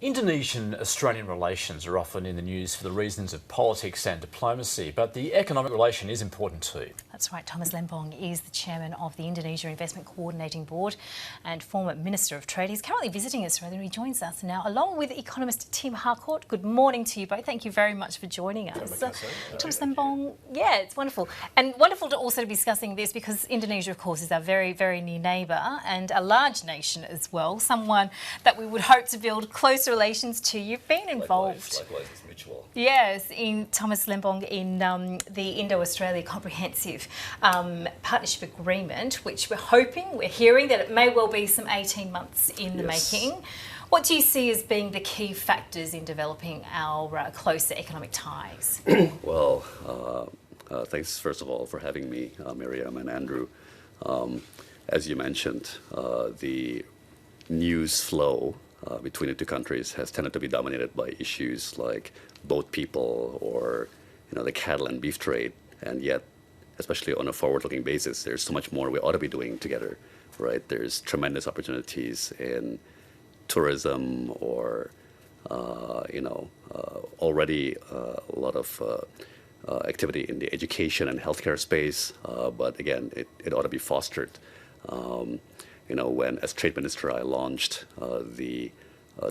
Indonesian-Australian relations are often in the news for the reasons of politics and diplomacy, but the economic relation is important too. That's right. Thomas Lembong is the chairman of the Indonesia Investment Coordinating Board and former Minister of Trade. He's currently visiting Australia. He joins us now along with economist Tim Harcourt. Good morning to you both. Thank you very much for joining us. Thomas Lembong, yeah, it's wonderful. And wonderful to also be discussing this because Indonesia, of course, is our very, very near neighbour and a large nation as well, someone that we would hope to build closer relations to. You've been involved. Likewise, it's mutual. Yes, in Thomas Lembong in the Indo-Australia Comprehensive Partnership Agreement, which we're hearing that it may well be some 18 months in the making. What do you see as being the key factors in developing our closer economic ties? Well, thanks first of all for having me, Miriam and Andrew. As you mentioned, the news flow between the two countries has tended to be dominated by issues like boat people or the cattle and beef trade, and yet, especially on a forward-looking basis, there's so much more we ought to be doing together, right? There's tremendous opportunities in tourism or already a lot of activity in the education and healthcare space, but again, it ought to be fostered. When, as Trade Minister, I launched the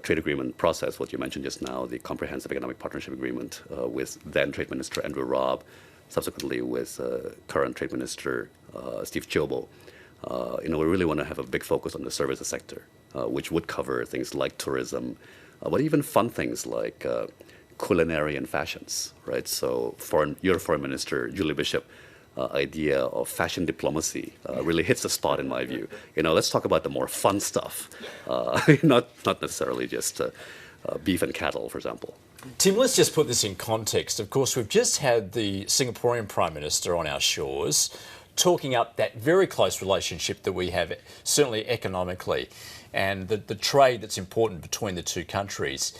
trade agreement process, what you mentioned just now, the Comprehensive Economic Partnership Agreement with then Trade Minister Andrew Robb, subsequently with current Trade Minister Steve Chilbo. We really want to have a big focus on the services sector, which would cover things like tourism, but even fun things like culinary and fashions, right? So your Foreign Minister, Julie Bishop, idea of fashion diplomacy really hits the spot in my view. Let's talk about the more fun stuff, not necessarily just beef and cattle, for example. Tim, let's just put this in context. Of course, we've just had the Singaporean Prime Minister on our shores talking up that very close relationship that we have, certainly economically, and the trade that's important between the two countries.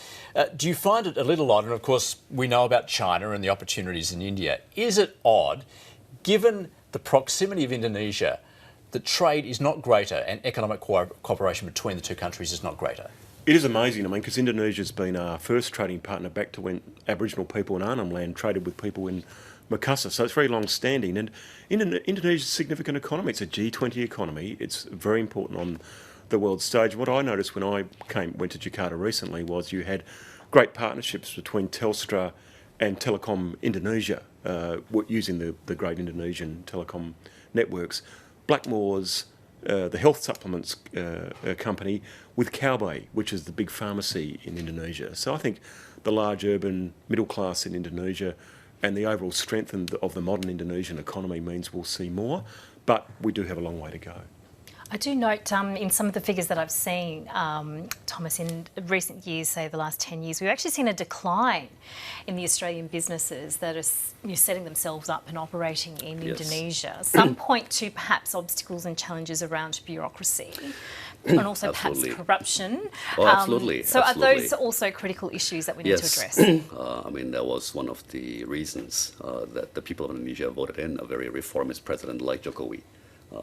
Do you find it a little odd? And of course, we know about China and the opportunities in India. Is it odd, given the proximity of Indonesia, that trade is not greater and economic cooperation between the two countries is not greater? It is amazing, because Indonesia's been our first trading partner back to when Aboriginal people in Arnhem Land traded with people in Makassar, so it's very long-standing. And Indonesia's a significant economy. It's a G20 economy. It's very important on the world stage. What I noticed when I went to Jakarta recently was you had great partnerships between Telstra and Telecom Indonesia, using the great Indonesian telecom networks. Blackmores, the health supplements company, with Cowbay, which is the big pharmacy in Indonesia. So I think the large urban middle class in Indonesia and the overall strength of the modern Indonesian economy means we'll see more, but we do have a long way to go. I do note in some of the figures that I've seen, Thomas, in recent years, say the last 10 years, we've actually seen a decline in the Australian businesses that are setting themselves up and operating in Indonesia. Some point to perhaps obstacles and challenges around bureaucracy and also perhaps corruption. Oh, absolutely. So are those also critical issues that we need to address? That was one of the reasons that the people of Indonesia voted in a very reformist president like Jokowi.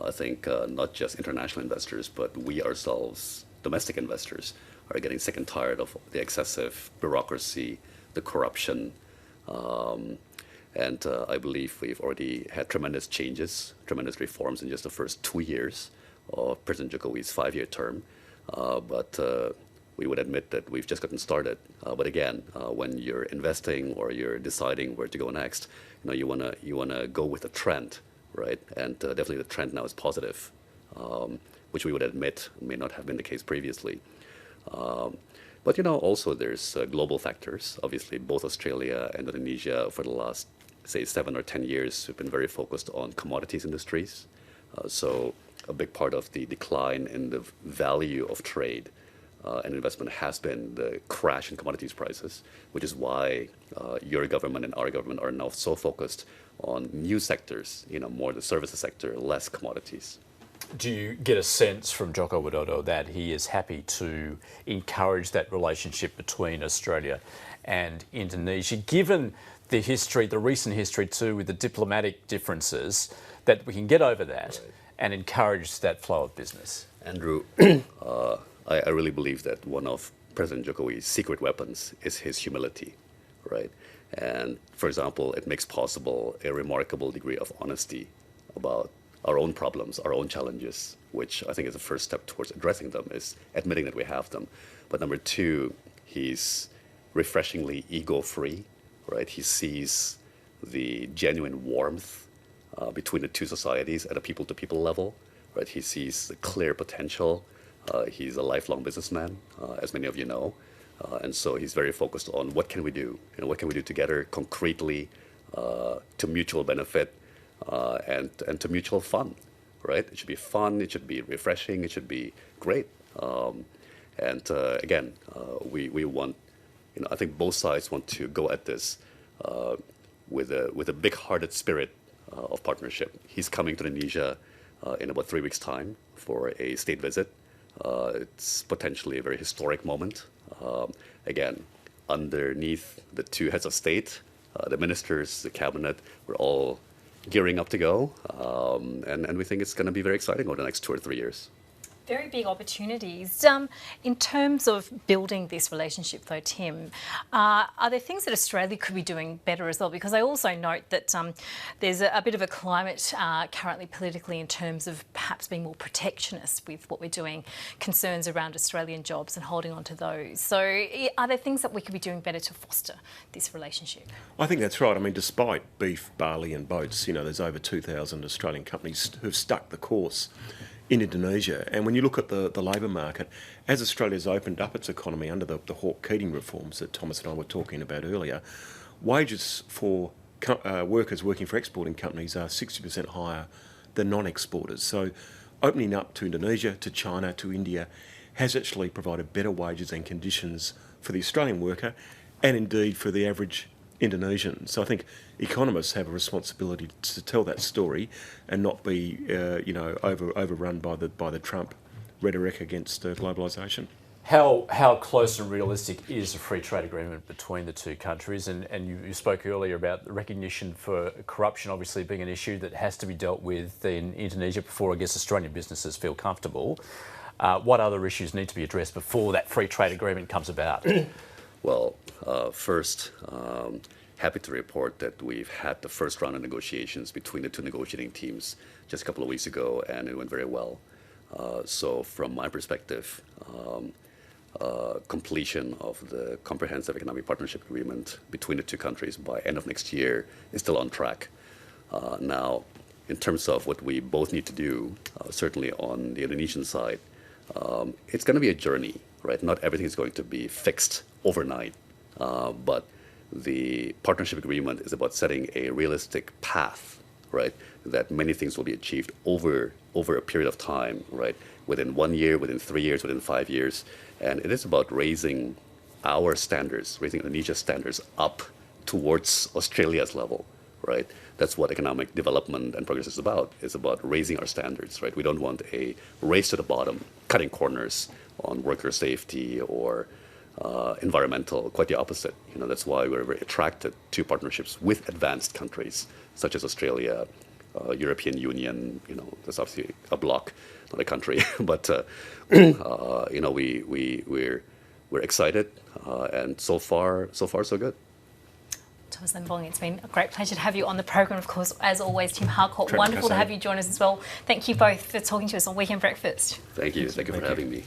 I think not just international investors, but we ourselves, domestic investors, are getting sick and tired of the excessive bureaucracy, the corruption, and I believe we've already had tremendous changes, tremendous reforms in just the first 2 years of President Jokowi's 5-year term. But we would admit that we've just gotten started. But again, when you're investing or you're deciding where to go next, you wanna go with the trend. Right, and definitely the trend now is positive, which we would admit may not have been the case previously. But also there's global factors. Obviously, both Australia and Indonesia for the last, say, 7 or 10 years have been very focused on commodities industries. So a big part of the decline in the value of trade and investment has been the crash in commodities prices, which is why your government and our government are now so focused on new sectors, more the services sector, less commodities. Do you get a sense from Joko Widodo that he is happy to encourage that relationship between Australia and Indonesia, given the history, the recent history too, with the diplomatic differences, that we can get over that and encourage that flow of business? Andrew, I really believe that one of President Jokowi's secret weapons is his humility, right? And for example, it makes possible a remarkable degree of honesty about our own problems, our own challenges, which I think is the first step towards addressing them, is admitting that we have them. But number two, he's refreshingly ego-free, right? He sees the genuine warmth between the two societies at a people-to-people level, right? He sees the clear potential. He's a lifelong businessman, as many of you know. And so he's very focused on what can we do? What can we do together concretely to mutual benefit and to mutual fun, right? It should be fun, it should be refreshing, it should be great. Again, we want, I think both sides want to go at this with a big-hearted spirit of partnership. He's coming to Indonesia in about 3 weeks' time for a state visit. It's potentially a very historic moment. Again, underneath the two heads of state, the ministers, the cabinet, we're all gearing up to go. And we think it's going to be very exciting over the next 2 or 3 years. Very big opportunities. In terms of building this relationship, though, Tim, are there things that Australia could be doing better as well? Because I also note that there's a bit of a climate currently politically in terms of perhaps being more protectionist with what we're doing, concerns around Australian jobs and holding on to those. So are there things that we could be doing better to foster this relationship? I think that's right. I mean, despite beef, barley and boats, there's over 2,000 Australian companies who've stuck the course in Indonesia. And when you look at the labour market, as Australia's opened up its economy under the Hawke-Keating reforms that Thomas and I were talking about earlier, wages for workers working for exporting companies are 60% higher than non-exporters. So opening up to Indonesia, to China, to India has actually provided better wages and conditions for the Australian worker and indeed for the average Indonesian. So I think economists have a responsibility to tell that story and not be, overrun by the Trump rhetoric against globalisation. How close and realistic is a free trade agreement between the two countries? And you spoke earlier about the recognition for corruption obviously being an issue that has to be dealt with in Indonesia before, I guess, Australian businesses feel comfortable. What other issues need to be addressed before that free trade agreement comes about? Well, first, happy to report that we've had the first round of negotiations between the two negotiating teams just a couple of weeks ago, and it went very well. So from my perspective, completion of the Comprehensive Economic Partnership Agreement between the two countries by end of next year is still on track. Now, in terms of what we both need to do, certainly on the Indonesian side, it's going to be a journey, right? Not everything is going to be fixed overnight, but the partnership agreement is about setting a realistic path, right? That many things will be achieved over a period of time, right? Within 1 year, within 3 years, within 5 years. And it is about raising our standards, raising Indonesia's standards up towards Australia's level, right? That's what economic development and progress is about. It's about raising our standards, right? We don't want a race to the bottom, cutting corners on worker safety or environmental, quite the opposite. That's why we're very attracted to partnerships with advanced countries such as Australia, European Union. That's obviously a bloc, not a country, but we're excited, and so far so good. Thomas Lembong, it's been a great pleasure to have you on the program. Of course, as always, Tim Harcourt, wonderful to have you join us as well. Thank you both for talking to us on Weekend Breakfast. Thank you for having me.